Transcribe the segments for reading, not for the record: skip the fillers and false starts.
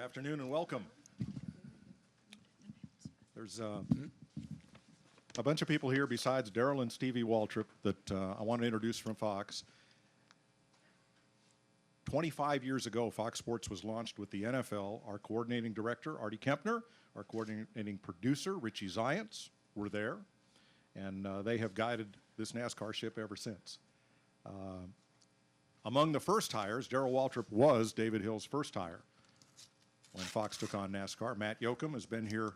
Good afternoon and welcome. There's a bunch of people here besides Darrell and Stevie Waltrip that I want to introduce from Fox. 25 years ago, Fox Sports was launched with the NFL. Our coordinating director, Artie Kempner, our coordinating producer, Richie Zients, were there, and they have guided this NASCAR ship ever since. Among the first hires, Darrell Waltrip was David Hill's first hire when Fox took on NASCAR. Matt Yoakum has been here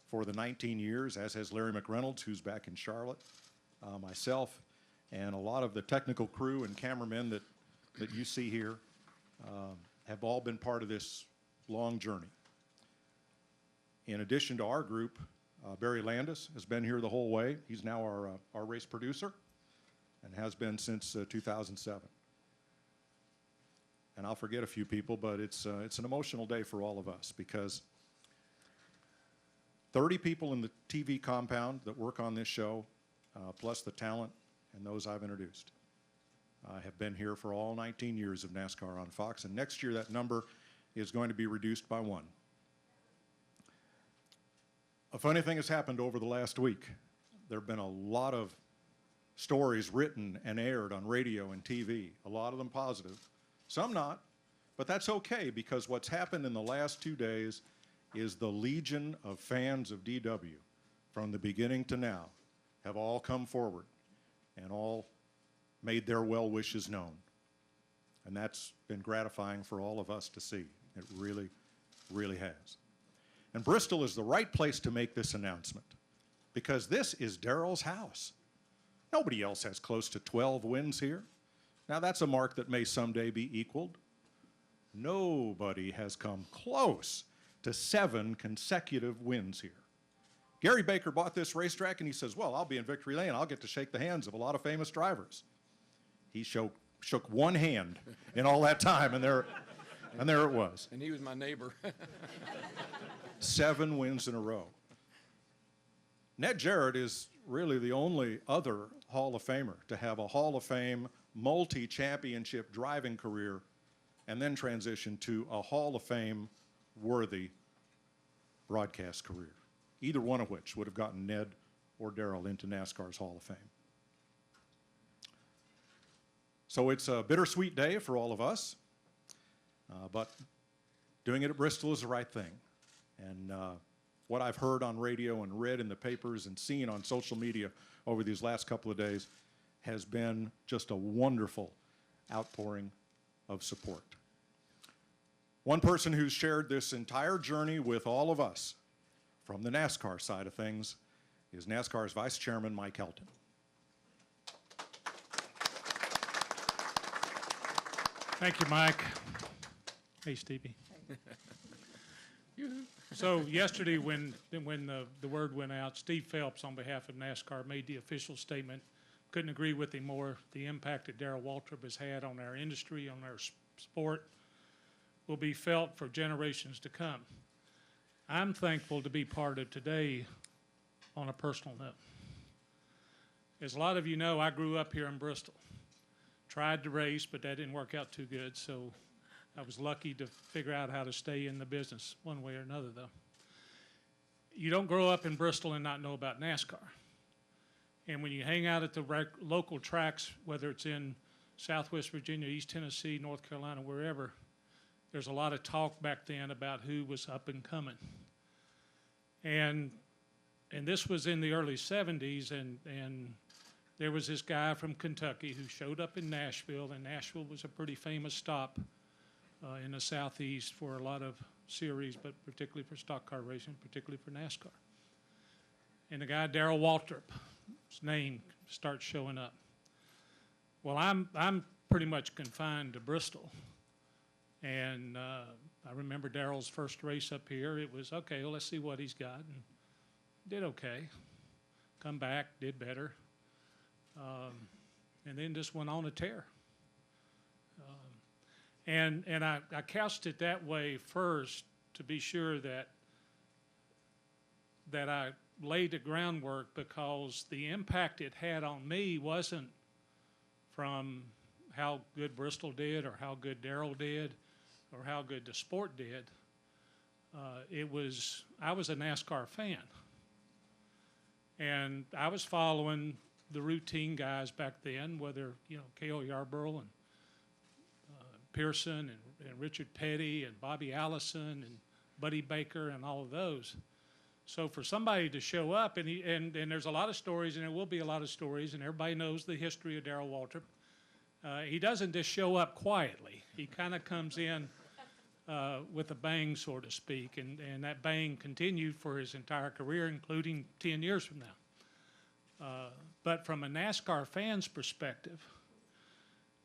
for the 19 years, as has Larry McReynolds, who's back in Charlotte, myself, and a lot of the technical crew and cameramen that you see here have all been part of this long journey. In addition to our group, Barry Landis has been here the whole way. He's now our race producer and has been since 2007. And I'll forget a few people, but it's an emotional day for all of us because 30 people in the TV compound that work on this show, plus the talent and those I've introduced, have been here for all 19 years of NASCAR on Fox, and next year that number is going to be reduced by 1. A funny thing has happened over the last week. There have been a lot of stories written and aired on radio and TV, a lot of them positive, some not, but that's okay because what's happened in the last 2 days is the legion of fans of DW from the beginning to now have all come forward and all made their well wishes known. And that's been gratifying for all of us to see. It really, really has. And Bristol is the right place to make this announcement because this is Darrell's house. Nobody else has close to 12 wins here. Now that's a mark that may someday be equaled. Nobody has come close to 7 consecutive wins here. Gary Baker bought this racetrack and he says, well, I'll be in Victory Lane. I'll get to shake the hands of a lot of famous drivers. He shook one hand in all that time, and there it was. And he was my neighbor. 7 wins in a row. Ned Jarrett is really the only other Hall of Famer to have a Hall of Fame multi-championship driving career and then transition to a Hall of Fame worthy broadcast career, either one of which would have gotten Ned or Darrell into NASCAR's Hall of Fame. So it's a bittersweet day for all of us, but doing it at Bristol is the right thing. And what I've heard on radio and read in the papers and seen on social media over these last couple of days has been just a wonderful outpouring of support. One person who's shared this entire journey with all of us from the NASCAR side of things is NASCAR's Vice Chairman, Mike Helton. Thank you, Mike. Hey, Stevie. So yesterday when the word went out, Steve Phelps, on behalf of NASCAR, made the official statement. Couldn't agree with him more. The impact that Darrell Waltrip has had on our industry, on our sport, will be felt for generations to come. I'm thankful to be part of today on a personal note. As a lot of you know, I grew up here in Bristol. Tried to race, but that didn't work out too good, so I was lucky to figure out how to stay in the business one way or another, though. You don't grow up in Bristol and not know about NASCAR. And when you hang out at the local tracks, whether it's in Southwest Virginia, East Tennessee, North Carolina, wherever, there's a lot of talk back then about who was up and coming. And this was in the early 70s, and there was this guy from Kentucky who showed up in Nashville, and Nashville was a pretty famous stop in the Southeast for a lot of series, but particularly for stock car racing, particularly for NASCAR. And the guy, Darrell Waltrip, his name starts showing up. Well, I'm pretty much confined to Bristol. And I remember Darrell's first race up here. It was, okay, well, let's see what he's got. And did okay. Come back, did better. And then just went on a tear. And I couched it that way first to be sure that I laid the groundwork, because the impact it had on me wasn't from how good Bristol did or how good Darrell did or how good the sport did, I was a NASCAR fan. And I was following the routine guys back then, whether, Cale Yarborough and Pearson and Richard Petty and Bobby Allison and Buddy Baker and all of those. So for somebody to show up, and there's a lot of stories, and there will be a lot of stories, and everybody knows the history of Darrell Waltrip. He doesn't just show up quietly. He kind of comes in with a bang, so to speak, and that bang continued for his entire career, including 10 years from now. But from a NASCAR fan's perspective,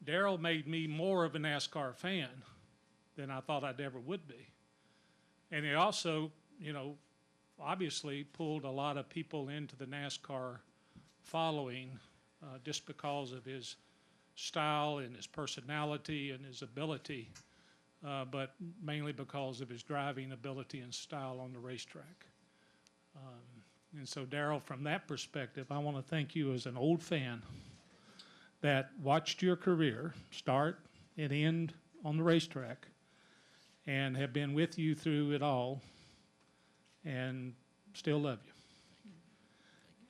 Darrell made me more of a NASCAR fan than I thought I'd ever would be. And he also, obviously pulled a lot of people into the NASCAR following just because of his style and his personality and his ability, but mainly because of his driving ability and style on the racetrack. And so, Darrell, from that perspective, I want to thank you as an old fan that watched your career start and end on the racetrack and have been with you through it all and still love you.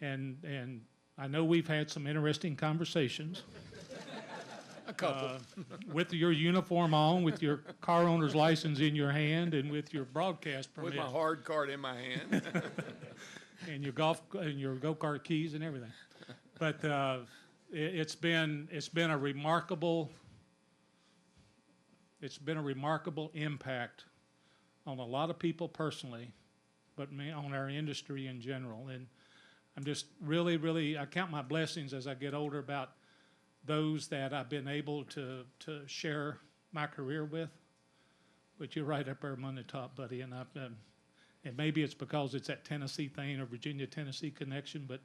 And I know we've had some interesting conversations. A couple. With your uniform on, with your car owner's license in your hand, and with your broadcast permit. With my hard card in my hand. And your go-kart keys and everything. But it's been a remarkable impact on a lot of people personally, but on our industry in general. And I'm just really, I count my blessings as I get older about those that I've been able to share my career with. But you're right up there among the top, buddy. And and maybe it's because it's that Tennessee thing or Virginia-Tennessee connection, but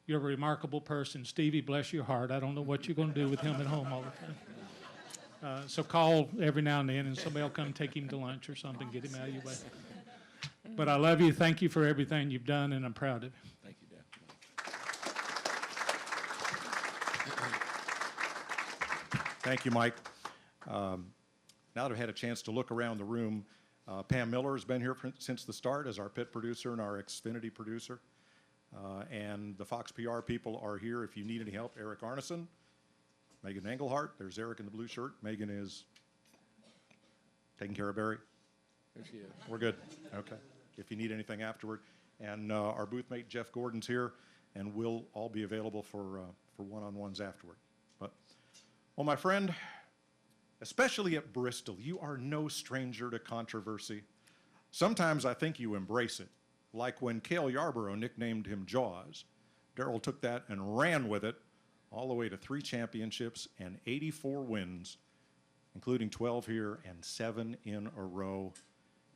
you're a remarkable person. Stevie, bless your heart. I don't know what you're going to do with him at home all the time. So call every now and then, and somebody will come take him to lunch or something, get him out of your way. But I love you. Thank you for everything you've done, and I'm proud of you. Thank you, Dad. Thank you, Mike. Now that I've had a chance to look around the room, Pam Miller has been here since the start as our pit producer and our Xfinity producer. And the Fox PR people are here if you need any help. Eric Arneson, Megan Engelhart. There's Eric in the blue shirt. Megan is taking care of Barry. There she is. We're good. Okay. If you need anything afterward. And our booth mate, Jeff Gordon's here, and we'll all be available for one-on-ones afterward. But, well, my friend, especially at Bristol, you are no stranger to controversy. Sometimes I think you embrace it, like when Cale Yarborough nicknamed him Jaws. Darrell took that and ran with it all the way to 3 championships and 84 wins, including 12 here and 7 in a row,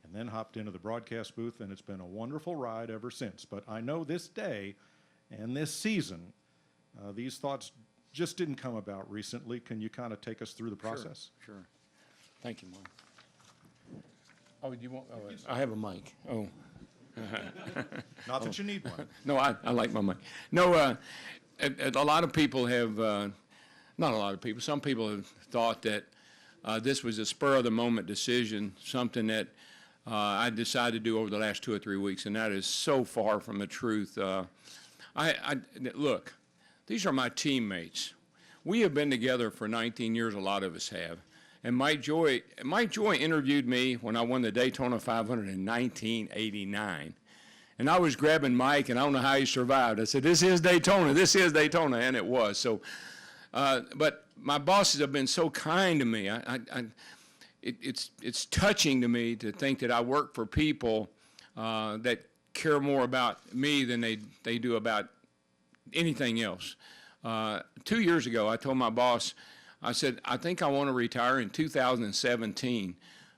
and then hopped into the broadcast booth, and it's been a wonderful ride ever since. But I know this day and this season, these thoughts just didn't come about recently. Can you kind of take us through the process? Sure. Thank you, Mark. Oh, you want? Oh, I have a mic. Oh. Not that you need one. No, I like my mic. No, a lot of people have, not a lot of people, some people have thought that this was a spur-of-the-moment decision, something that I decided to do over the last 2 or 3 weeks, and that is so far from the truth. Look, these are my teammates. We have been together for 19 years, a lot of us have. And Mike Joy interviewed me when I won the Daytona 500 in 1989. And I was grabbing Mike, and I don't know how he survived. I said, this is Daytona, and it was. So, but my bosses have been so kind to me. It's touching to me to think that I work for people that care more about me than they do about anything else. 2 years ago, I told my boss, I said, I think I want to retire in 2017.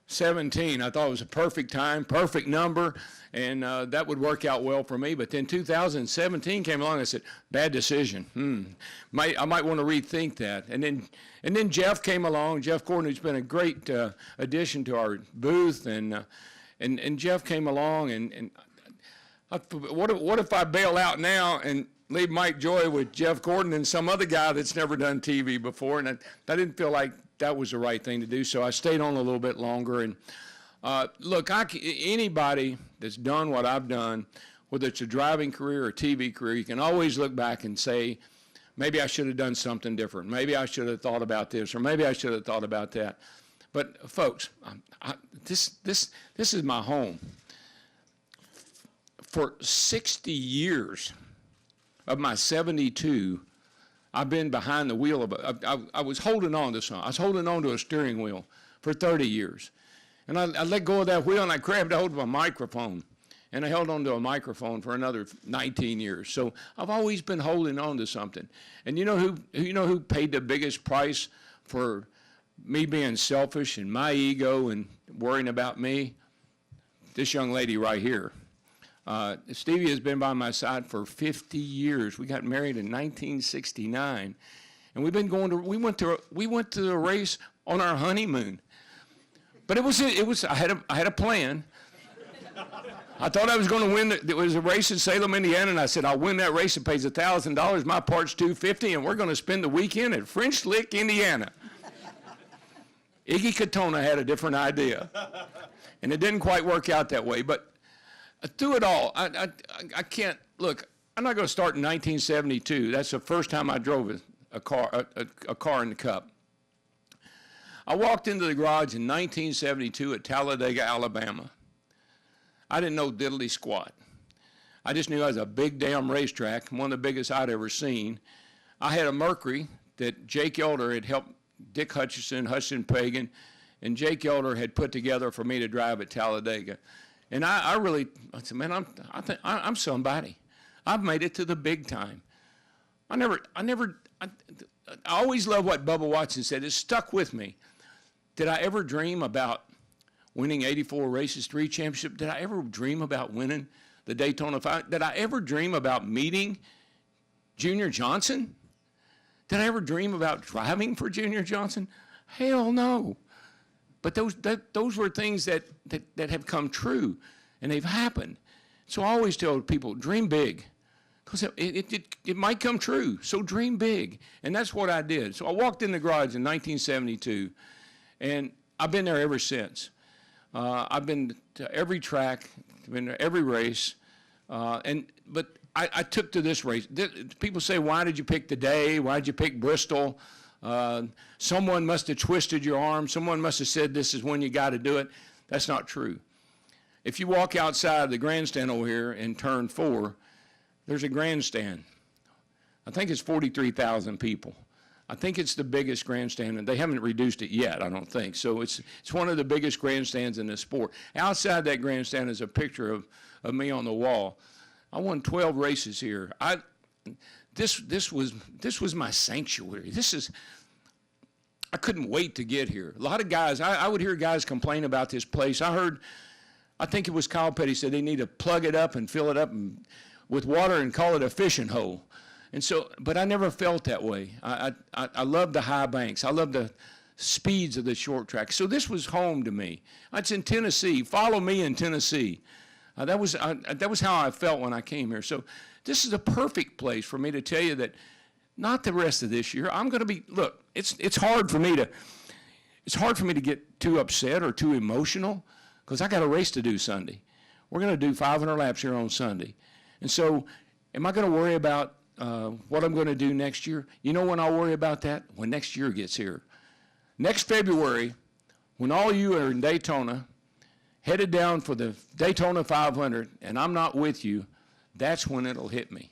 17, I thought it was a perfect time, perfect number, and that would work out well for me. But then 2017 came along, I said, bad decision. I might want to rethink that. And then Jeff came along, Jeff Gordon, who's been a great addition to our booth, and Jeff came along, and what if I bail out now and leave Mike Joy with Jeff Gordon and some other guy that's never done TV before? And I didn't feel like that was the right thing to do, so I stayed on a little bit longer. And Look, anybody that's done what I've done, whether it's a driving career or a TV career, you can always look back and say, maybe I should have done something different. Maybe I should have thought about this, or maybe I should have thought about that. But folks, this is my home. For 60 years of my 72, I've been behind the wheel of I was holding on to something. I was holding on to a steering wheel for 30 years. And I let go of that wheel and I grabbed a hold of a microphone. And I held on to a microphone for another 19 years. So I've always been holding on to something. And you know who paid the biggest price for me being selfish and my ego and worrying about me? This young lady right here. Stevie has been by my side for 50 years. We got married in 1969, and we went to the race on our honeymoon. But I had a plan. I thought I was going to win. There was a race in Salem, Indiana, and I said, I'll win that race. It pays $1,000. My part's $250, and we're going to spend the weekend at French Lick, Indiana. Iggy Katona had a different idea, and it didn't quite work out that way. But through it all, I can't, look, I'm not going to start in 1972. That's the first time I drove a car in the Cup. I walked into the garage in 1972 at Talladega, Alabama. I didn't know diddly squat. I just knew I was a big damn racetrack, one of the biggest I'd ever seen. I had a Mercury that Jake Elder had helped Dick Hutchison Pagan, and Jake Elder had put together for me to drive at Talladega. And I said, man, I'm somebody. I've made it to the big time. I always love what Bubba Watson said. It stuck with me. Did I ever dream about winning 84 races, 3 championships? Did I ever dream about winning the Daytona 500? Did I ever dream about meeting Junior Johnson? Did I ever dream about driving for Junior Johnson? Hell no. But those were things that have come true, and they've happened. So I always tell people, dream big, because it might come true. So dream big, and that's what I did. So I walked in the garage in 1972, and I've been there ever since. I've been to every track, been to every race, but I took to this race. People say, why did you pick the day? Why did you pick Bristol? Someone must have twisted your arm. Someone must have said this is when you got to do it. That's not true. If you walk outside the grandstand over here in turn 4, there's a grandstand. I think it's 43,000 people. I think it's the biggest grandstand, and they haven't reduced it yet, I don't think. So it's one of the biggest grandstands in the sport. Outside that grandstand is a picture of me on the wall. I won 12 races here. This was my sanctuary. I couldn't wait to get here. A lot of guys, I would hear guys complain about this place. I think it was Kyle Petty said they need to plug it up and fill it up with water and call it a fishing hole. And so, but I never felt that way. I love the high banks. I love the speeds of the short track. So this was home to me. It's in Tennessee. Follow me in Tennessee. That was how I felt when I came here. So this is a perfect place for me to tell you that not the rest of this year. I'm going to be, look, it's hard for me to get too upset or too emotional because I got a race to do Sunday. We're going to do 500 laps here on Sunday. And so am I going to worry about what I'm going to do next year? You know when I'll worry about that? When next year gets here. Next February, when all you are in Daytona, headed down for the Daytona 500, and I'm not with you, that's when it'll hit me.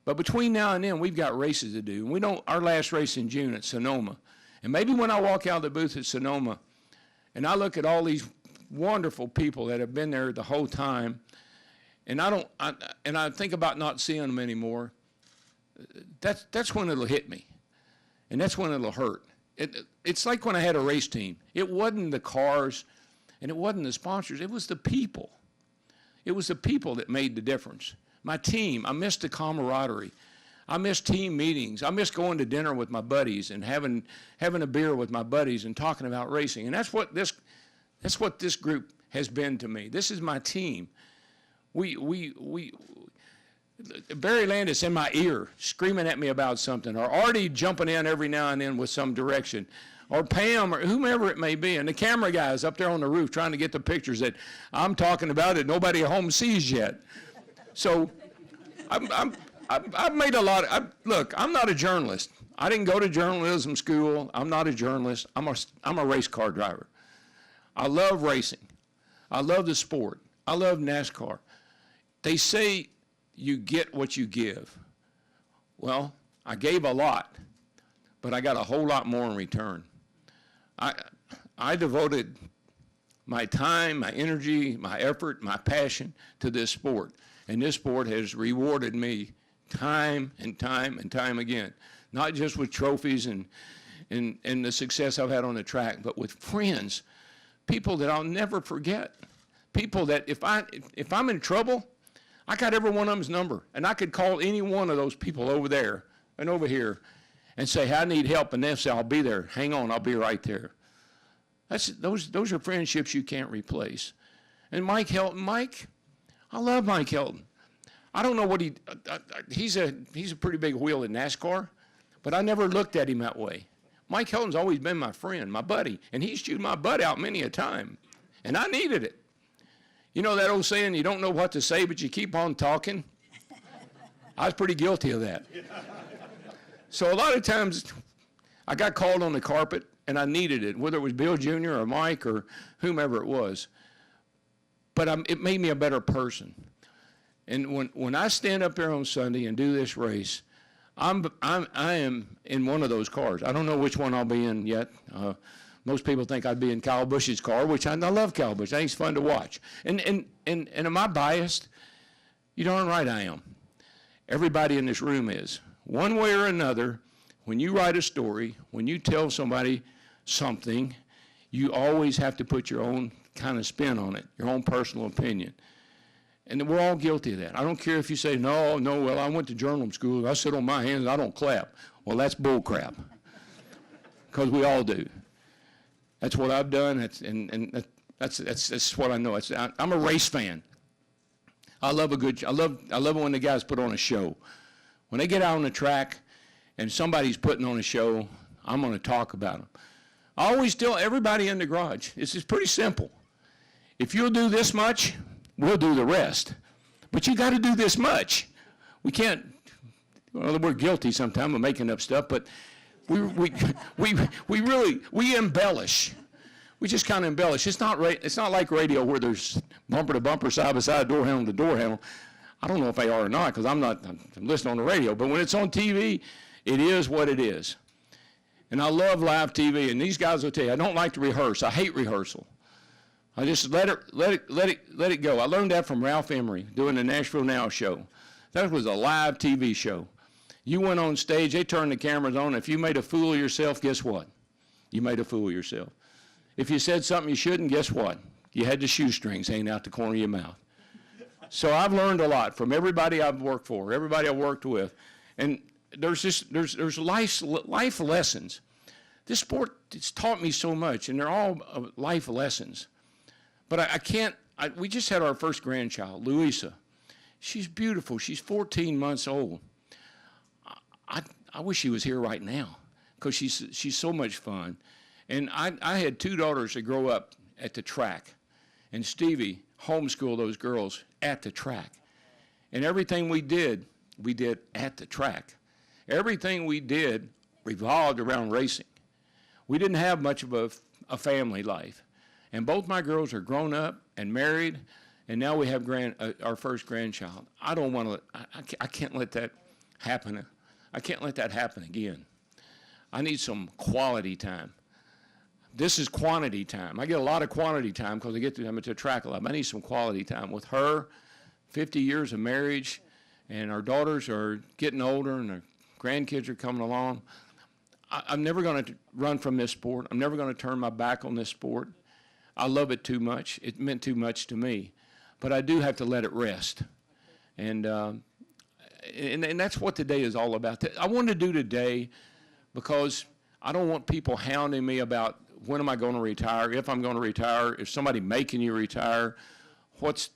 But between now and then, we've got races to do. Our last race in June at Sonoma. And maybe when I walk out of the booth at Sonoma, and I look at all these wonderful people that have been there the whole time, and I think about not seeing them anymore, that's when it'll hit me. And that's when it'll hurt. It's like when I had a race team. It wasn't the cars, and it wasn't the sponsors. It was the people. It was the people that made the difference. My team, I missed the camaraderie. I missed team meetings. I missed going to dinner with my buddies and having a beer with my buddies and talking about racing. And that's what this group has been to me. This is my team. Barry Landis in my ear screaming at me about something, or Artie jumping in every now and then with some direction, or Pam, or whomever it may be, and the camera guys up there on the roof trying to get the pictures that I'm talking about that nobody at home sees yet. So I've made a lot of, look, I'm not a journalist. I didn't go to journalism school. I'm not a journalist. I'm a race car driver. I love racing. I love the sport. I love NASCAR. They say you get what you give. Well, I gave a lot, but I got a whole lot more in return. I devoted my time, my energy, my effort, my passion to this sport. And this sport has rewarded me time and time and time again, not just with trophies and the success I've had on the track, but with friends, people that I'll never forget, people that if I'm in trouble, I got every one of them's number, and I could call any one of those people over there and over here and say, hey, I need help, and they'll say, I'll be there. Hang on, I'll be right there. Those are friendships you can't replace. And Mike Helton, I love Mike Helton. I don't know what he's a pretty big wheel in NASCAR, but I never looked at him that way. Mike Helton's always been my friend, my buddy, and he's chewed my butt out many a time, and I needed it. You know that old saying, you don't know what to say, but you keep on talking? I was pretty guilty of that. So a lot of times I got called on the carpet, and I needed it, whether it was Bill Jr. or Mike or whomever it was. But it made me a better person. And when I stand up there on Sunday and do this race, I am in one of those cars. I don't know which one I'll be in yet. Most people think I'd be in Kyle Busch's car, which I love Kyle Busch. I think it's fun to watch. And am I biased? You darn right I am. Everybody in this room is. One way or another, when you write a story, when you tell somebody something, you always have to put your own kind of spin on it, your own personal opinion. And we're all guilty of that. I don't care if you say, no, well, I went to journalism school, I sit on my hands, I don't clap. Well, that's bull crap, because we all do. That's what I've done, that's what I know. I'm a race fan. I love it when the guys put on a show. When they get out on the track and somebody's putting on a show, I'm going to talk about them. I always tell everybody in the garage, it's pretty simple. If you'll do this much, we'll do the rest. But you got to do this much. We can't, well, we're guilty sometimes of making up stuff, but we embellish. We just kind of embellish. It's not like radio where there's bumper to bumper, side by side, door handle to door handle. I don't know if they are or not, because I'm listening on the radio. But when it's on TV, it is what it is. And I love live TV. And these guys will tell you, I don't like to rehearse. I hate rehearsal. I just let it go. I learned that from Ralph Emery doing the Nashville Now show. That was a live TV show. You went on stage, they turned the cameras on. If you made a fool of yourself, guess what? You made a fool of yourself. If you said something you shouldn't, guess what? You had the shoestrings hanging out the corner of your mouth. So I've learned a lot from everybody I've worked for, everybody I've worked with. And there's life lessons. This sport, it's taught me so much, and they're all life lessons. But we just had our first grandchild, Louisa. She's beautiful. She's 14 months old. I wish she was here right now, because she's so much fun. And I had two daughters that grow up at the track, and Stevie homeschooled those girls at the track. And everything we did at the track. Everything we did revolved around racing. We didn't have much of a family life. And both my girls are grown up and married, and now we have our first grandchild. I can't let that happen. I can't let that happen again. I need some quality time. This is quantity time. I get a lot of quantity time because I get to the track a lot. But I need some quality time with her. 50 years of marriage, and our daughters are getting older, and our grandkids are coming along. I'm never going to run from this sport. I'm never going to turn my back on this sport. I love it too much. It meant too much to me. But I do have to let it rest. And that's what today is all about. I wanted to do today because I don't want people hounding me about when am I going to retire, if I'm going to retire, if somebody making you retire, what's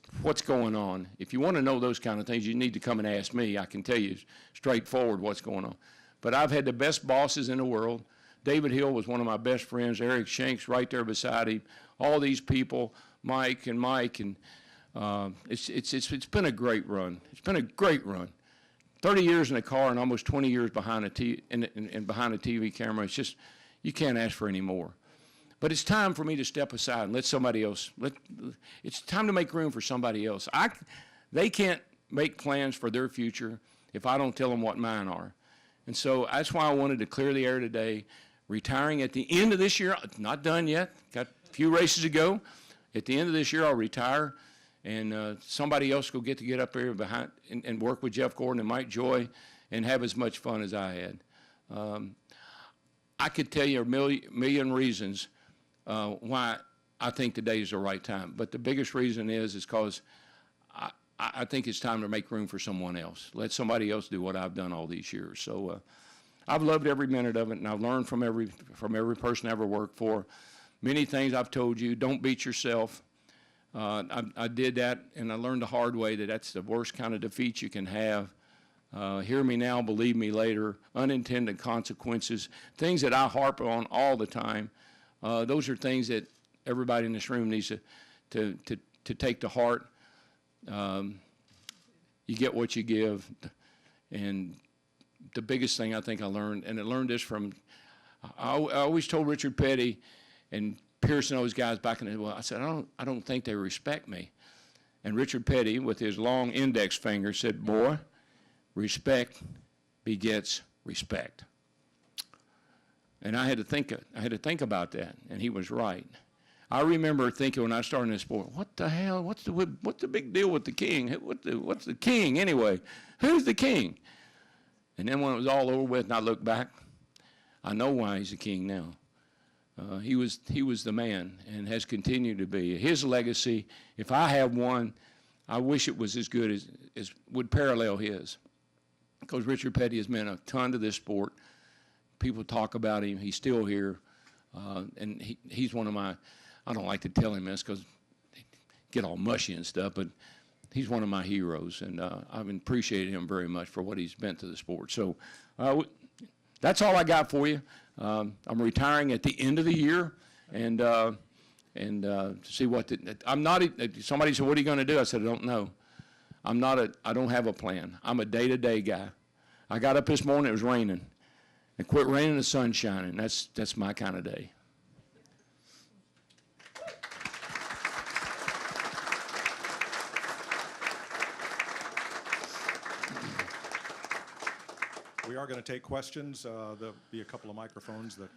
going on. If you want to know those kind of things, you need to come and ask me. I can tell you straightforward what's going on. But I've had the best bosses in the world, David Hill was one of my best friends. Eric Shanks right there beside him. All these people, Mike, and it's been a great run. It's been a great run. 30 years in a car and almost 20 years behind behind a TV camera. It's just, you can't ask for any more. But it's time for me to step aside and let somebody else, it's time to make room for somebody else. They can't make plans for their future if I don't tell them what mine are. And so that's why I wanted to clear the air today, retiring at the end of this year. Not done yet, got a few races to go. At the end of this year, I'll retire, and somebody else will get up there behind and work with Jeff Gordon and Mike Joy and have as much fun as I had. I could tell you a million reasons why I think today is the right time. But the biggest reason is because I think it's time to make room for someone else. Let somebody else do what I've done all these years. So I've loved every minute of it, and I've learned from every person I ever worked for. Many things I've told you, don't beat yourself. I did that, and I learned the hard way that that's the worst kind of defeat you can have. Hear me now, believe me later. Unintended consequences, things that I harp on all the time. Those are things that everybody in this room needs to take to heart. You get what you give, and the biggest thing I think I learned, and I learned this from, I always told Richard Petty and Pierce and those guys back in the, well, I said, I don't think they respect me. And Richard Petty, with his long index finger, said, boy, respect begets respect. And I had to think about that, and he was right. I remember thinking when I started in this sport, what the hell? What's the big deal with the king? What's the king anyway? Who's the king? And then when it was all over with, and I look back, I know why he's the king now. He was the man, and has continued to be. His legacy, if I have one, I wish it was as good as would parallel his. Because Richard Petty has meant a ton to this sport. People talk about him. He's still here, and he's one of my. I don't like to tell him this because they get all mushy and stuff, but he's one of my heroes, and I've appreciated him very much for what he's meant to the sport. So that's all I got for you. I'm retiring at the end of the year, and see what I'm not. Somebody said, "What are you going to do?" I said, "I don't know. I don't have a plan. I'm a day-to-day guy. I got up this morning, it was raining. It quit raining, the sun's shining. That's my kind of day." We are going to take questions. There'll be a couple of microphones that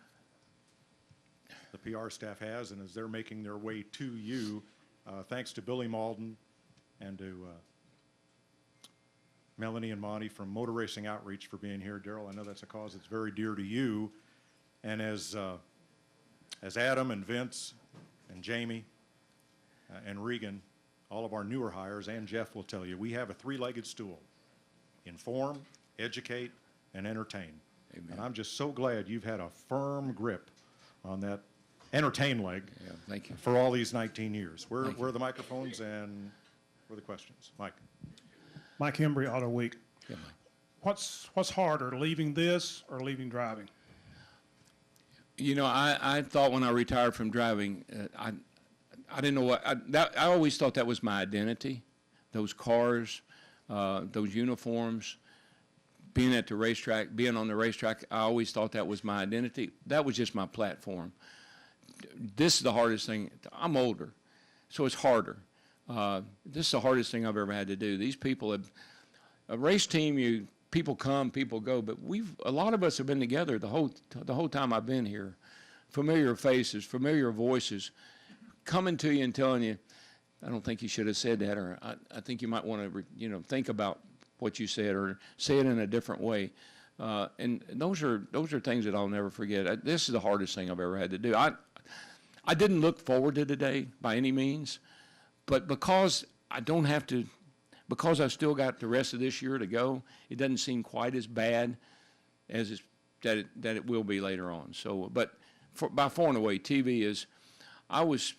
the PR staff has, and as they're making their way to you, thanks to Billy Malden and to Melanie and Monty from Motor Racing Outreach for being here. Darrell, I know that's a cause that's very dear to you. And as Adam and Vince and Jamie and Regan, all of our newer hires, and Jeff will tell you, we have a three-legged stool. Inform, educate, and entertain. Amen. And I'm just so glad you've had a firm grip on that entertain leg. Yeah, thank you. For all these 19 years. Where are the microphones and where are the questions? Mike. Mike Hembry, Auto Week. Yeah, Mike. What's harder, leaving this or leaving driving? You know, I thought when I retired from driving, I didn't know what, I always thought that was my identity. Those cars, those uniforms, being at the racetrack, being on the racetrack, I always thought that was my identity. That was just my platform. This is the hardest thing. I'm older, so it's harder. This is the hardest thing I've ever had to do. These people have, a race team, people come, people go, but a lot of us have been together the whole time I've been here. Familiar faces, familiar voices, coming to you and telling you, I don't think you should have said that, or I think you might want to, think about what you said, or say it in a different way. And those are things that I'll never forget. This is the hardest thing I've ever had to do. I didn't look forward to today by any means, but because I don't have to, because I've still got the rest of this year to go, it doesn't seem quite as bad as that it will be later on. So, but by far and away, TV is, I was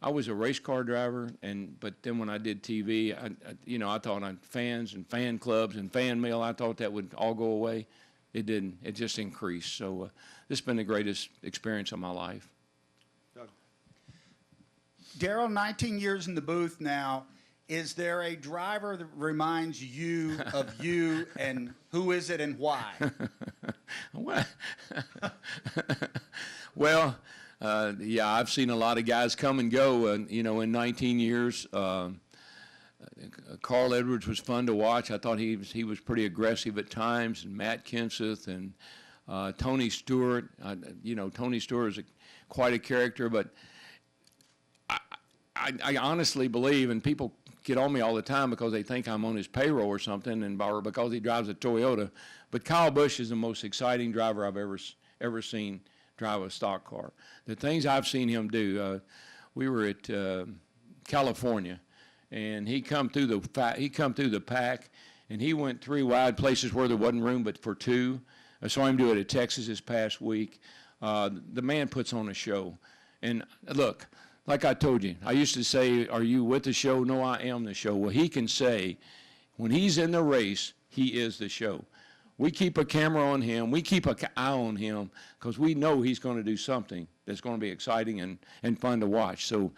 a race car driver, but then when I did TV, I thought on fans and fan clubs and fan mail, I thought that would all go away. It didn't. It just increased. So this has been the greatest experience of my life. Doug? Darrell, 19 years in the booth now. Is there a driver that reminds you of you, and who is it and why? Well, yeah, I've seen a lot of guys come and go, you know, in 19 years. Carl Edwards was fun to watch. I thought he was pretty aggressive at times, and Matt Kenseth and Tony Stewart. You know, Tony Stewart is quite a character, but I honestly believe, and people get on me all the time because they think I'm on his payroll or something, or because he drives a Toyota. But Kyle Busch is the most exciting driver I've ever seen drive a stock car. The things I've seen him do. We were at California, and he come through the pack, and he went 3 wide places where there wasn't room but for 2. I saw him do it at Texas this past week. The man puts on a show, and look. Like I told you, I used to say, are you with the show? No, I am the show. Well, he can say, when he's in the race, he is the show. We keep a camera on him. We keep an eye on him because we know he's going to do something that's going to be exciting and fun to watch. So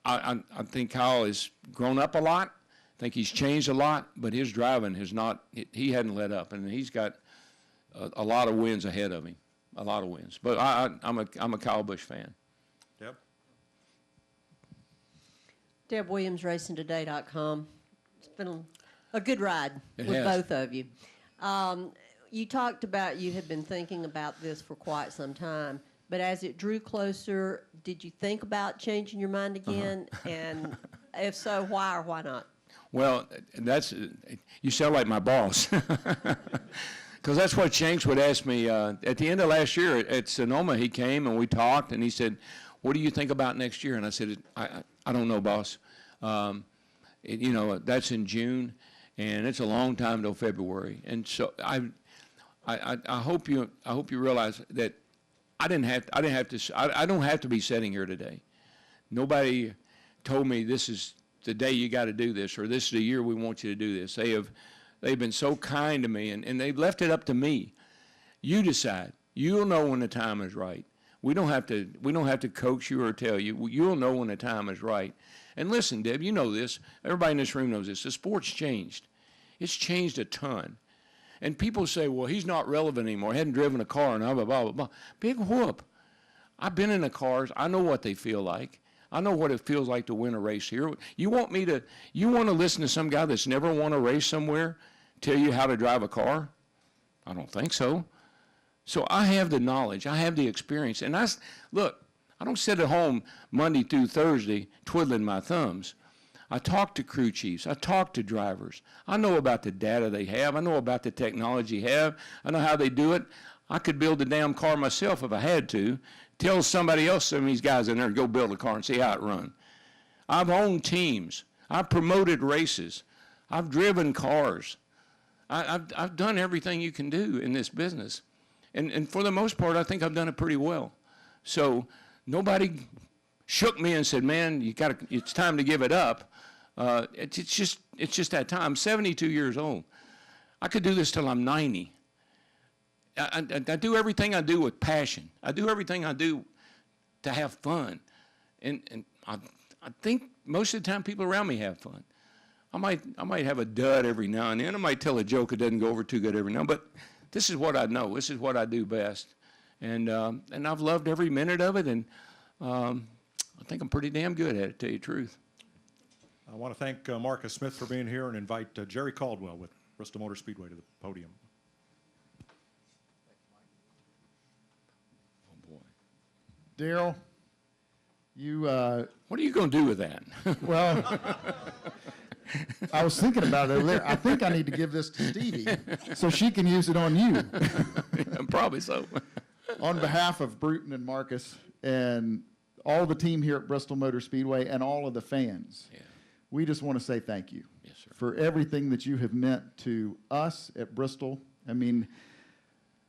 I think Kyle has grown up a lot. I think he's changed a lot, but his driving has not, he hadn't let up. And he's got a lot of wins ahead of him, a lot of wins. But I'm a Kyle Busch fan. Deb? DebWilliamsRacingToday.com. It's been a good ride It with has. both of you. You talked about you had been thinking about this for quite some time, but as it drew closer, did you think about changing your mind again? And if so, why or why not? Well, you sound like my boss. Because that's what Shanks would ask me. At the end of last year at Sonoma, he came and we talked, and he said, what do you think about next year? And I said, I don't know, boss. You know, that's in June, and it's a long time till February. And so I hope you realize that I don't have to be sitting here today. Nobody told me this is the day you got to do this, or this is the year we want you to do this. They've been so kind to me, and they've left it up to me. You decide. You'll know when the time is right. We don't have to coax you or tell you. You'll know when the time is right. And listen, Deb, you know this. Everybody in this room knows this. The sport's changed. It's changed a ton. And people say, well, he's not relevant anymore. He hadn't driven a car and blah, blah, blah, blah. Big whoop. I've been in the cars. I know what they feel like. I know what it feels like to win a race here. You want to listen to some guy that's never won a race somewhere tell you how to drive a car? I don't think so. So I have the knowledge. I have the experience. And look, I don't sit at home Monday through Thursday twiddling my thumbs. I talk to crew chiefs. I talk to drivers. I know about the data they have. I know about the technology they have. I know how they do it. I could build the damn car myself if I had to. Tell somebody else, some of these guys in there, to go build a car and see how it runs. I've owned teams. I've promoted races. I've driven cars. I've done everything you can do in this business. And for the most part, I think I've done it pretty well. So nobody shook me and said, man, it's time to give it up. It's just that time. I'm 72 years old. I could do this till I'm 90. I do everything I do with passion. I do everything I do to have fun. And I think most of the time people around me have fun. I might have a dud every now and then. I might tell a joke that doesn't go over too good every now and then. But this is what I know. This is what I do best. And I've loved every minute of it. And I think I'm pretty damn good at it, to tell you the truth. I want to thank Marcus Smith for being here and invite Jerry Caldwell with Bristol Motor Speedway to the podium. Oh, boy. Darrell, you, What are you going to do with that? well, I was thinking about it over there. I think I need to give this to Stevie so she can use it on you. Probably so. On behalf of Bruton and Marcus and all the team here at Bristol Motor Speedway and all of the fans, Yeah. we just want to say thank you. Yes, sir. For everything that you have meant to us at Bristol. I mean,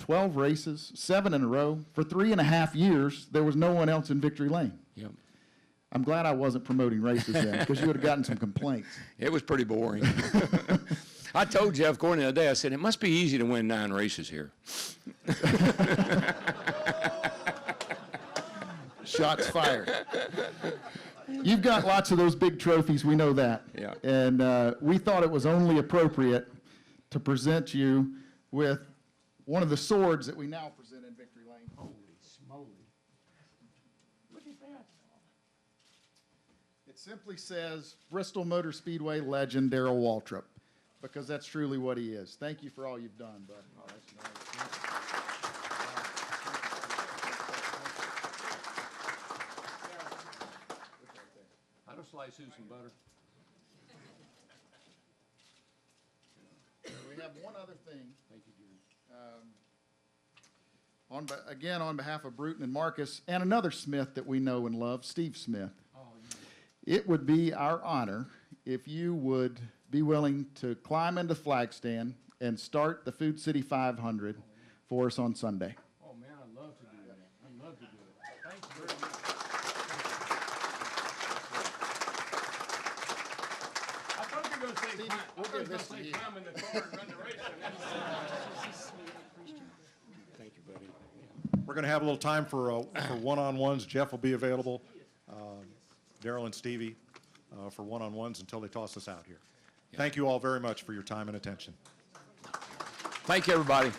12 races, 7 in a row. For 3.5 years, there was no one else in victory lane. Yep. I'm glad I wasn't promoting races then, because you would have gotten some complaints. It was pretty boring. I told Jeff Gordon the other day, I said, it must be easy to win 9 races here. Shots fired. You've got lots of those big trophies, we know that. Yeah. And we thought it was only appropriate to present you with one of the swords that we now present in Victory Lane. Holy smoly. Look at that. It simply says Bristol Motor Speedway legend Darrell Waltrip, because that's truly what he is. Thank you for all you've done, bud. Oh, that's nice. I'll slice you some butter. We have one other thing. Thank you, Jim. Again, on behalf of Bruton and Marcus, and another Smith that we know and love, Steve Smith. It would be our honor if you would be willing to climb into flag stand and start the Food City 500 for us on Sunday. Oh, man, I'd love to do that. I'd love to do it. Thank you very much. I thought you were going to say climb in the car and run the race. Thank you, buddy. We're going to have a little time for one-on-ones. Jeff will be available, Darrell and Stevie, for one-on-ones until they toss us out here. Thank you all very much for your time and attention. Thank you, everybody.